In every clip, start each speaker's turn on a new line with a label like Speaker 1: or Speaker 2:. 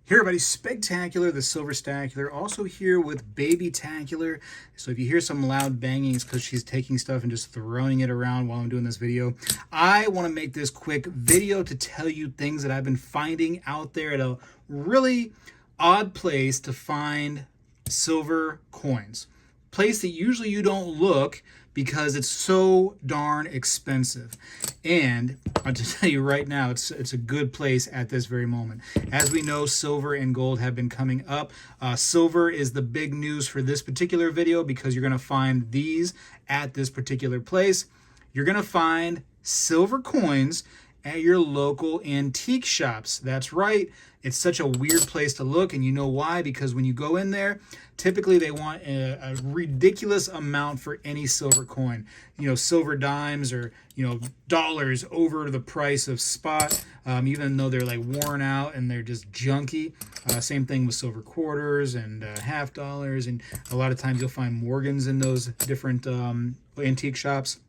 Speaker 1: Hey everybody, Spegtacular, the Silverstacular, also here with Babytacular. So if you hear some loud banging, it's because she's taking stuff and just throwing it around while I'm doing this video. I want to make this quick video to tell you things that I've been finding out there at a really odd place to find silver coins. Place that usually you don't look because it's so darn expensive. And I'll just tell you right now, it's a good place at this very moment. As we know, silver and gold have been coming up. Silver is the big news for this particular video because you're going to find these at this particular place. You're going to find silver coins at your local antique shops. That's right. It's such a weird place to look, and you know why? Because when you go in there, typically they want a ridiculous amount for any silver coin. You know, silver dimes or, you know, dollars over the price of spot, even though they're like worn out and they're just junky. Same thing with silver quarters and half dollars, and a lot of times you'll find Morgans in those different antique shops.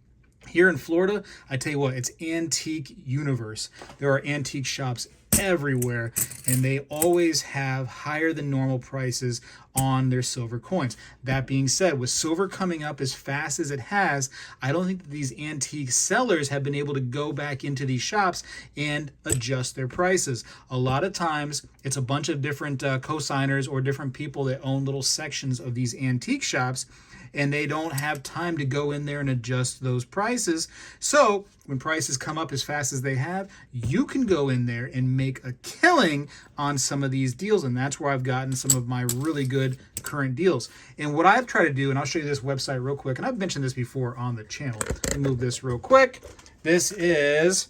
Speaker 1: Here in Florida, I tell you what, it's antique universe. There are antique shops everywhere, and they always have higher than normal prices on their silver coins. That being said, with silver coming up as fast as it has, I don't think that these antique sellers have been able to go back into these shops and adjust their prices. A lot of times, it's a bunch of different co-signers or different people that own little sections of these antique shops, and they don't have time to go in there and adjust those prices. So when prices come up as fast as they have, you can go in there and make a killing on some of these deals. And that's where I've gotten some of my really good current deals. And what I've tried to do, and I'll show you this website real quick, and I've mentioned this before on the channel. Let me move this real quick. This is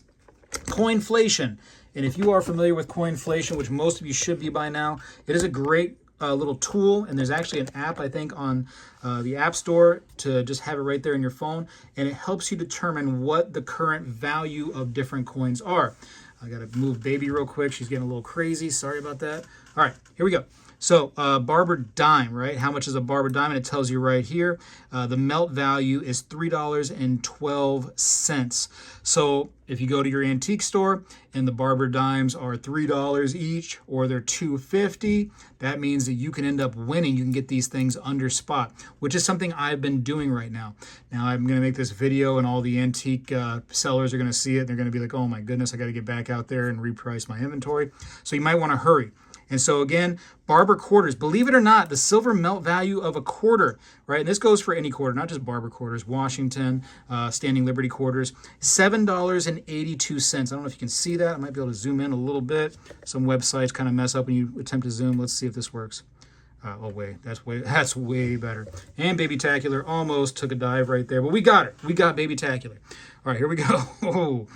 Speaker 1: Coinflation. And if you are familiar with Coinflation, which most of you should be by now, it is a great little tool, and there's actually an app I think on the App Store to just have it right there in your phone, and it helps you determine what the current value of different coins are. I gotta move baby real quick. She's getting a little crazy. Sorry about that. All right, here we go. So barber dime, right? How much is a barber dime? And it tells you right here. The melt value is $3.12. So if you go to your antique store and the barber dimes are $3 each, or they're $2.50, that means that you can end up winning. You can get these things under spot, which is something I've been doing right now. Now I'm going to make this video, and all the antique sellers are going to see it. They're going to be like, oh my goodness, I got to get back out there and reprice my inventory. So you might want to hurry. And so again, barber quarters, believe it or not, the silver melt value of a quarter, right? And this goes for any quarter, not just barber quarters, Washington, Standing Liberty quarters, $7.82. I don't know if you can see that. I might be able to zoom in a little bit. Some websites kind of mess up when you attempt to zoom. Let's see if this works. Oh wait, that's way better. And Babytacular almost took a dive right there, but we got it. We got Babytacular. All right, here we go.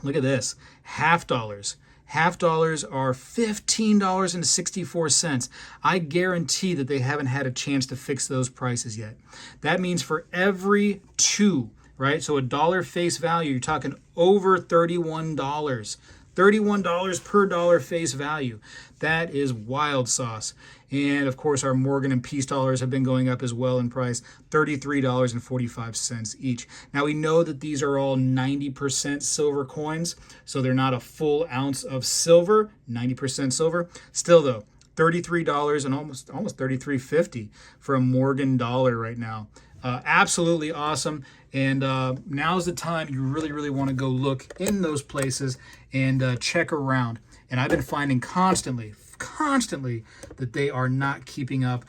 Speaker 1: Look at this, half dollars. Half dollars are $15.64. I guarantee that they haven't had a chance to fix those prices yet. That means for every two, right? So a dollar face value, you're talking over $31. $31 per dollar face value. That is wild sauce. And of course, our Morgan and Peace dollars have been going up as well in price, $33.45 each. Now we know that these are all 90% silver coins, so they're not a full ounce of silver, 90% silver. Still though, $33 and almost $33.50 for a Morgan dollar right now. Absolutely awesome. And now's the time you really want to go look in those places and check around. And I've been finding constantly that they are not keeping up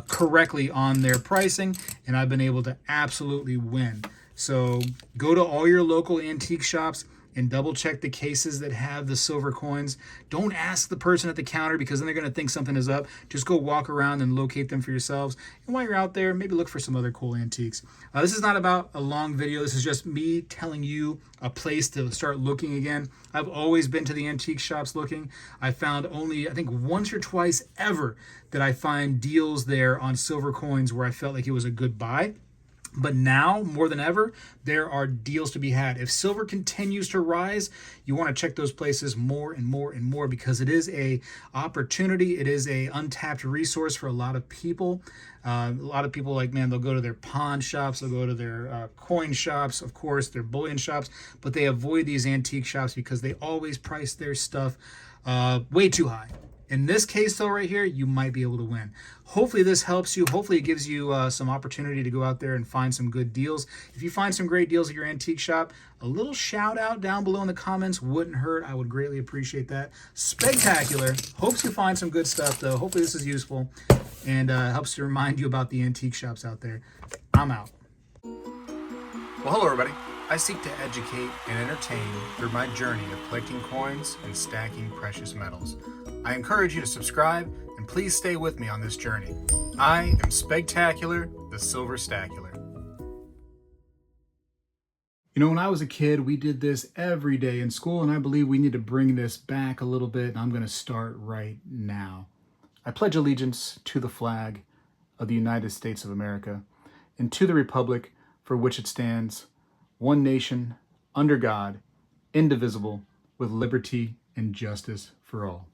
Speaker 1: correctly on their pricing, and I've been able to absolutely win. So go to all your local antique shops and double check the cases that have the silver coins. Don't ask the person at the counter, because then they're gonna think something is up. Just go walk around and locate them for yourselves. And while you're out there, maybe look for some other cool antiques. This is not about a long video. This is just me telling you a place to start looking again. I've always been to the antique shops looking. I found only, I think, once or twice ever that I find deals there on silver coins where I felt like it was a good buy. But now, more than ever, there are deals to be had. If silver continues to rise, you want to check those places more and more, because it is a opportunity. It is a untapped resource for a lot of people. A lot of people, like, man, they'll go to their pawn shops, they'll go to their coin shops, of course, their bullion shops, but they avoid these antique shops because they always price their stuff way too high. In this case, though, right here, you might be able to win. Hopefully this helps you. Hopefully it gives you some opportunity to go out there and find some good deals. If you find some great deals at your antique shop, a little shout out down below in the comments wouldn't hurt. I would greatly appreciate that. Spectacular. Hopes you find some good stuff, though. Hopefully this is useful and helps to remind you about the antique shops out there. I'm out. Well, hello, everybody. I seek to educate and entertain through my journey of collecting coins and stacking precious metals. I encourage you to subscribe and please stay with me on this journey. I am Spegtacular, the Silver Stacular. You know, when I was a kid, we did this every day in school, and I believe we need to bring this back a little bit, and I'm going to start right now. I pledge allegiance to the flag of the United States of America and to the republic for which it stands, one nation, under God, indivisible, with liberty and justice for all.